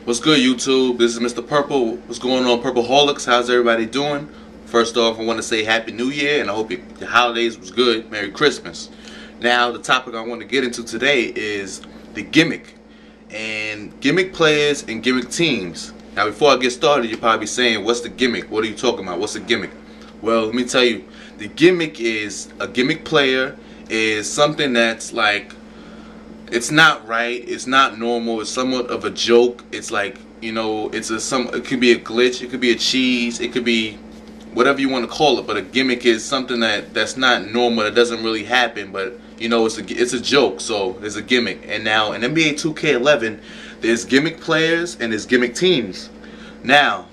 What's good, YouTube? This is Mr. Purple. What's going on, Purpleholics? How's everybody doing? First off, I want to say Happy New Year, and I hope your holidays was good. Merry Christmas. Now, the topic I want to get into today is the gimmick and gimmick players and gimmick teams. Now, before I get started, you're probably saying, what's the gimmick? What are you talking about? What's a gimmick? Well, let me tell you, the gimmick is a gimmick player is something that's like, it's not right, it's not normal, it's somewhat of a joke. It's like, you know, it could be a glitch, it could be a cheese, it could be whatever you want to call it, but a gimmick is something that's not normal, that doesn't really happen, but you know, it's a joke, so it's a gimmick. And now in NBA 2K11, there's gimmick players and there's gimmick teams. Now,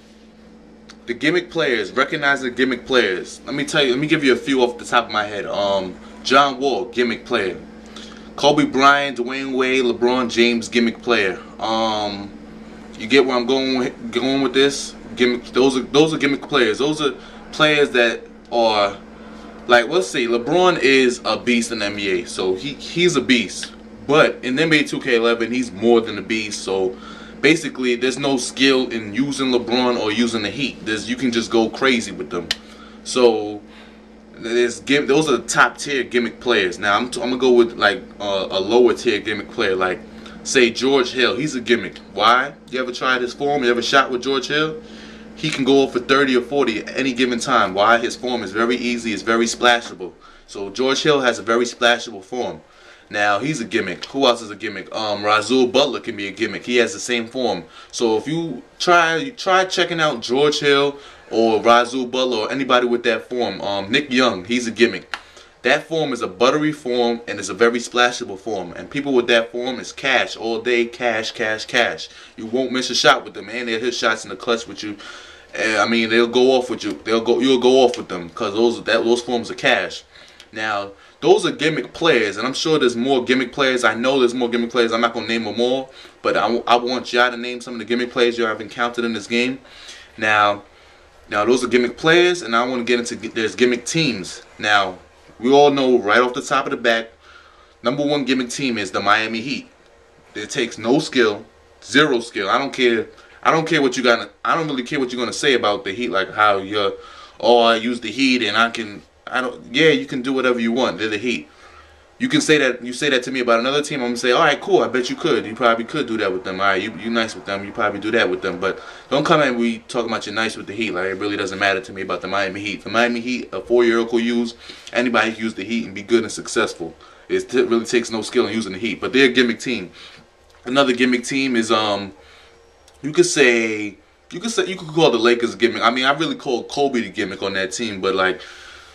the gimmick players, recognize the gimmick players. Let me give you a few off the top of my head. John Wall, gimmick player. Kobe Bryant, Dwayne Wade, LeBron James, gimmick player. You get where I'm going with this? Gimmick. Those are gimmick players. Those are players that are like, let's see, LeBron is a beast in the NBA, so he's a beast. But in NBA 2K11, he's more than a beast. So basically, there's no skill in using LeBron or using the Heat. You can just go crazy with them. So those are the top tier gimmick players. Now I'm gonna go with like a lower tier gimmick player, like say George Hill. He's a gimmick. Why? You ever tried his form? You ever shot with George Hill? He can go off for 30 or 40 at any given time. Why? His form is very easy. It's very splashable. So George Hill has a very splashable form. Now he's a gimmick. Who else is a gimmick? Razul Butler can be a gimmick. He has the same form. So if you try checking out George Hill or Razul Butler or anybody with that form, Nick Young, he's a gimmick. That form is a buttery form and it's a very splashable form. And people with that form is cash all day, cash, cash, cash. You won't miss a shot with them, and they'll hit shots in the clutch with you. I mean, they'll go off with you. You'll go off with them because those forms are cash. Now, those are gimmick players, and I'm sure there's more gimmick players. I know there's more gimmick players. I'm not going to name them all, but I want y'all to name some of the gimmick players you have encountered in this game. Now those are gimmick players, and I want to get into there's gimmick teams. Now, we all know right off the top of the back, number one gimmick team is the Miami Heat. It takes no skill, zero skill. I don't care what you got. I don't really care what you're gonna say about the Heat, like how I use the Heat and yeah, you can do whatever you want. They're the Heat. You can say that. You say that to me about another team, I'm gonna say, all right, cool. I bet you could. You probably could do that with them. All right, you nice with them. You probably do that with them. But don't come at me talking about you're nice with the Heat. Like, it really doesn't matter to me about the Miami Heat. The Miami Heat, a 4-year-old could use. Anybody can use the Heat and be good and successful. It really takes no skill in using the Heat. But they're a gimmick team. Another gimmick team is you could call the Lakers a gimmick. I mean, I really call Kobe the gimmick on that team, but like,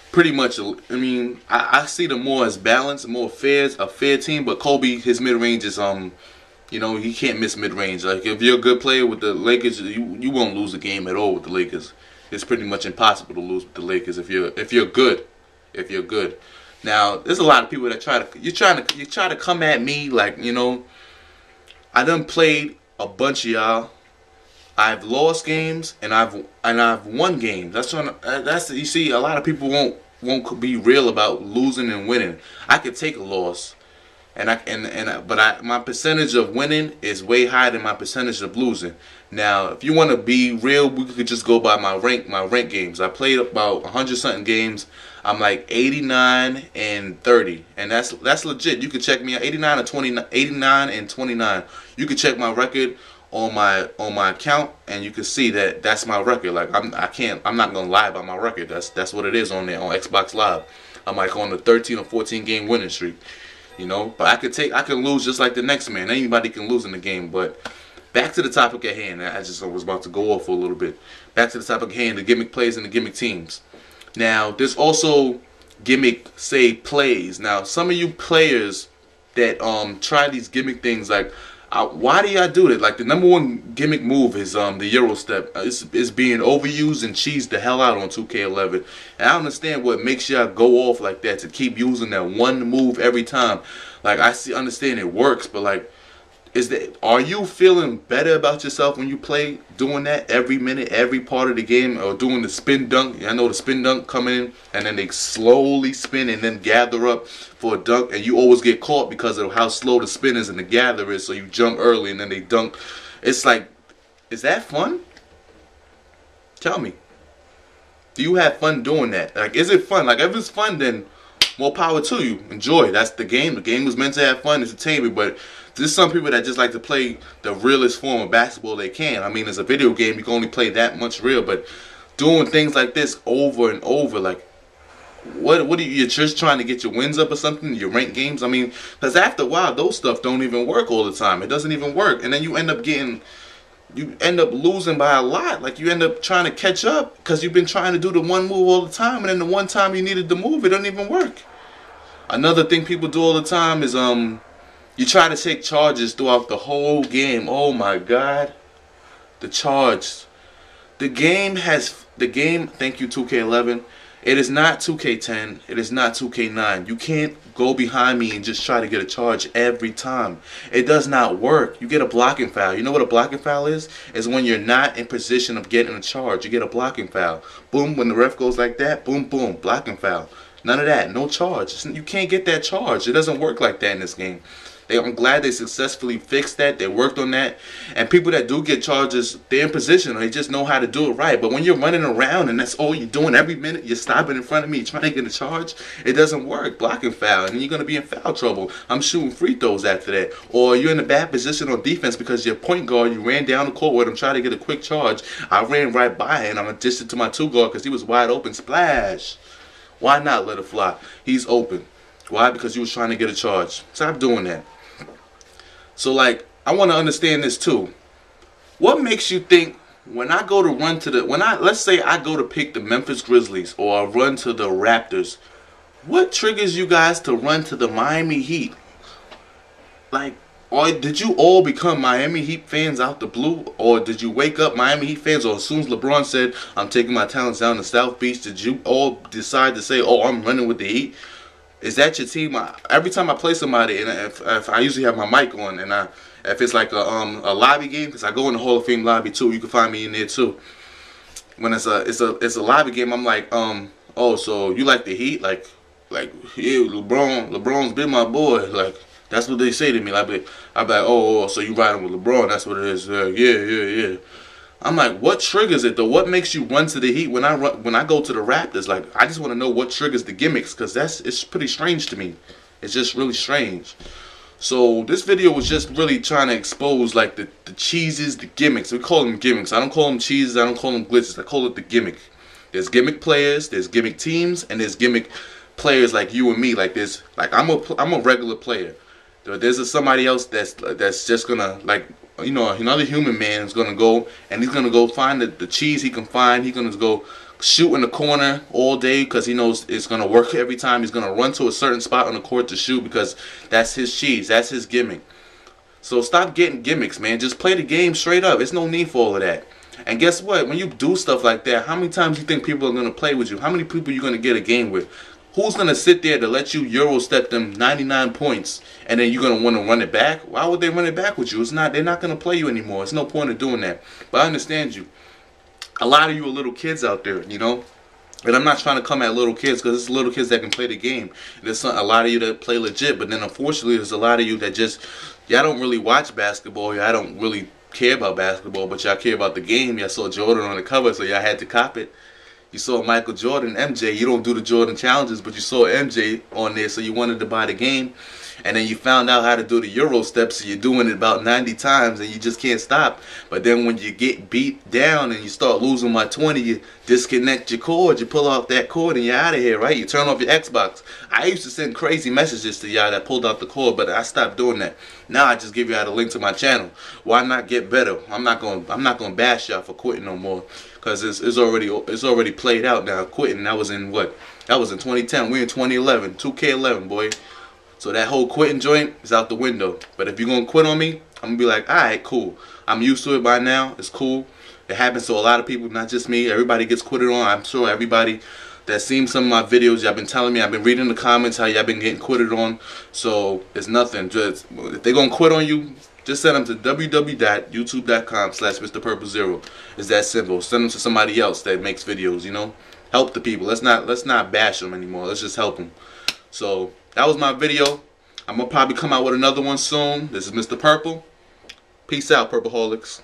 pretty much, I mean, I see them more as balanced, more a fair team. But Kobe, his mid-range is you know, he can't miss mid-range. Like, if you're a good player with the Lakers, you won't lose a game at all with the Lakers. It's pretty much impossible to lose with the Lakers if you're good. Now, there's a lot of people that you try to come at me like, you know, I done played a bunch of y'all. I've lost games and I've won games. You see, a lot of people won't be real about losing and winning. I could take a loss, but my percentage of winning is way higher than my percentage of losing. Now, if you want to be real, we could just go by my rank games. I played about 100-something games. I'm like 89 and 30, and that's legit. You can check me out. 89 and 29. You can check my record on my account, and you can see that that's my record. Like, I'm not gonna lie about my record. That's what it is on there on Xbox Live. I'm like on the 13 or 14 game winning streak, you know. But I can lose just like the next man. Anybody can lose in the game. But back to the topic at hand. I was about to go off for a little bit. Back to the topic at hand: the gimmick players and the gimmick teams. Now, there's also gimmick plays. Now, some of you players that try these gimmick things, like, why do y'all do that? Like, the number one gimmick move is the Euro step. It's being overused and cheesed the hell out on 2K11. And I understand what makes y'all go off like that, to keep using that one move every time. Like, understand it works, but like, are you feeling better about yourself when you play doing that every minute, every part of the game, or doing the spin dunk? I know the spin dunk coming in, and then they slowly spin and then gather up for a dunk, and you always get caught because of how slow the spin is and the gather is, so you jump early and then they dunk. It's like, Is that fun? Tell me. Do you have fun doing that? Like, is it fun? Like, if it's fun, then more power to you. Enjoy. That's the game. The game was meant to have fun, entertainment. But there's some people that just like to play the realest form of basketball they can. I mean, it's a video game. You can only play that much real. But doing things like this over and over, like, what are you're just trying to get your wins up or something? Your rank games? I mean, because after a while, those stuff don't even work all the time. It doesn't even work. And then you end up losing by a lot. Like, you end up trying to catch up because you've been trying to do the one move all the time, and then the one time you needed to move, it doesn't even work. Another thing people do all the time is you try to take charges throughout the whole game. Oh my God, the charge. The game, thank you 2K11. It is not 2K10. It is not 2K9. You can't go behind me and just try to get a charge every time. It does not work. You get a blocking foul. You know what a blocking foul is? Is when you're not in position of getting a charge. You get a blocking foul. Boom, when the ref goes like that, boom, boom, blocking foul. None of that. No charge. You can't get that charge. It doesn't work like that in this game. I'm glad they successfully fixed that. They worked on that. And people that do get charges, they're in position. Or they just know how to do it right. But when you're running around and that's all you're doing every minute, you're stopping in front of me trying to get a charge, it doesn't work. Blocking foul. And you're going to be in foul trouble. I'm shooting free throws after that. Or you're in a bad position on defense because your point guard, you ran down the court with him trying to get a quick charge. I ran right by and I'm going to dish it to my two guard because he was wide open. Splash. Why not let it fly? He's open. Why? Because you was trying to get a charge. Stop doing that. So, like, I want to understand this too. What makes you think when I go to run to let's say I go to pick the Memphis Grizzlies or I run to the Raptors, what triggers you guys to run to the Miami Heat? Like, or did you all become Miami Heat fans out the blue? Or did you wake up Miami Heat fans? Or as soon as LeBron said, I'm taking my talents down to South Beach, did you all decide to say, oh, I'm running with the Heat? Is that your team? Every time I play somebody, and if I usually have my mic on, and if it's like a lobby game, because I go in the Hall of Fame lobby too, you can find me in there too. When it's a lobby game, I'm like, oh, so you like the Heat? Like yeah, LeBron's been my boy. Like, that's what they say to me. Like, I'm like, oh, so you riding with LeBron? That's what it is. Yeah. I'm like, what triggers it though? What makes you run to the Heat when I go to the Raptors? Like, I just want to know what triggers the gimmicks, because it's pretty strange to me. It's just really strange. So this video was just really trying to expose like the cheeses, the gimmicks. We call them gimmicks. I don't call them cheeses. I don't call them glitches. I call it the gimmick. There's gimmick players. There's gimmick teams, and there's gimmick players like you and me. Like this. Like I'm a regular player. There's somebody else that's just gonna, like, you know, another human man is gonna go and he's gonna go find the cheese he can find. He's gonna go shoot in the corner all day because he knows it's gonna work every time. He's gonna run to a certain spot on the court to shoot because that's his cheese. That's his gimmick. So stop getting gimmicks, man. Just play the game straight up. It's no need for all of that. And guess what? When you do stuff like that, how many times do you think people are gonna play with you? How many people are you gonna get a game with? Who's going to sit there to let you Euro step them 99 points and then you're going to want to run it back? Why would they run it back with you? They're not going to play you anymore. It's no point in doing that. But I understand you. A lot of you are little kids out there, you know. And I'm not trying to come at little kids because it's little kids that can play the game. There's a lot of you that play legit. But then unfortunately there's a lot of you that just, y'all don't really watch basketball. Y'all don't really care about basketball. But y'all care about the game. Y'all saw Jordan on the cover, so y'all had to cop it. You saw Michael Jordan, MJ. You don't do the Jordan challenges, but you saw MJ on there, so you wanted to buy the game. And then you found out how to do the Euro steps, so you're doing it about 90 times, and you just can't stop. But then when you get beat down and you start losing by 20, you disconnect your cord, you pull off that cord, and you're out of here, right? You turn off your Xbox. I used to send crazy messages to y'all that pulled out the cord, but I stopped doing that. Now I just give y'all the link to my channel. Why not get better? I'm not gonna bash y'all for quitting no more, because it's already played out now. Quitting, that was in what? That was in 2010. We're in 2011, 2K11, boy. So that whole quitting joint is out the window. But if you're going to quit on me, I'm going to be like, alright, cool. I'm used to it by now. It's cool. It happens to a lot of people, not just me. Everybody gets quitted on. I'm sure everybody that's seen some of my videos, y'all been telling me, I've been reading the comments how y'all been getting quitted on. So it's nothing. Just, if they're going to quit on you, just send them to www.youtube.com/MrPurple0. It's that simple. Send them to somebody else that makes videos, you know. Help the people. Let's not bash them anymore. Let's just help them. So that was my video. I'm going to probably come out with another one soon. This is Mr. Purple. Peace out, Purpleholics.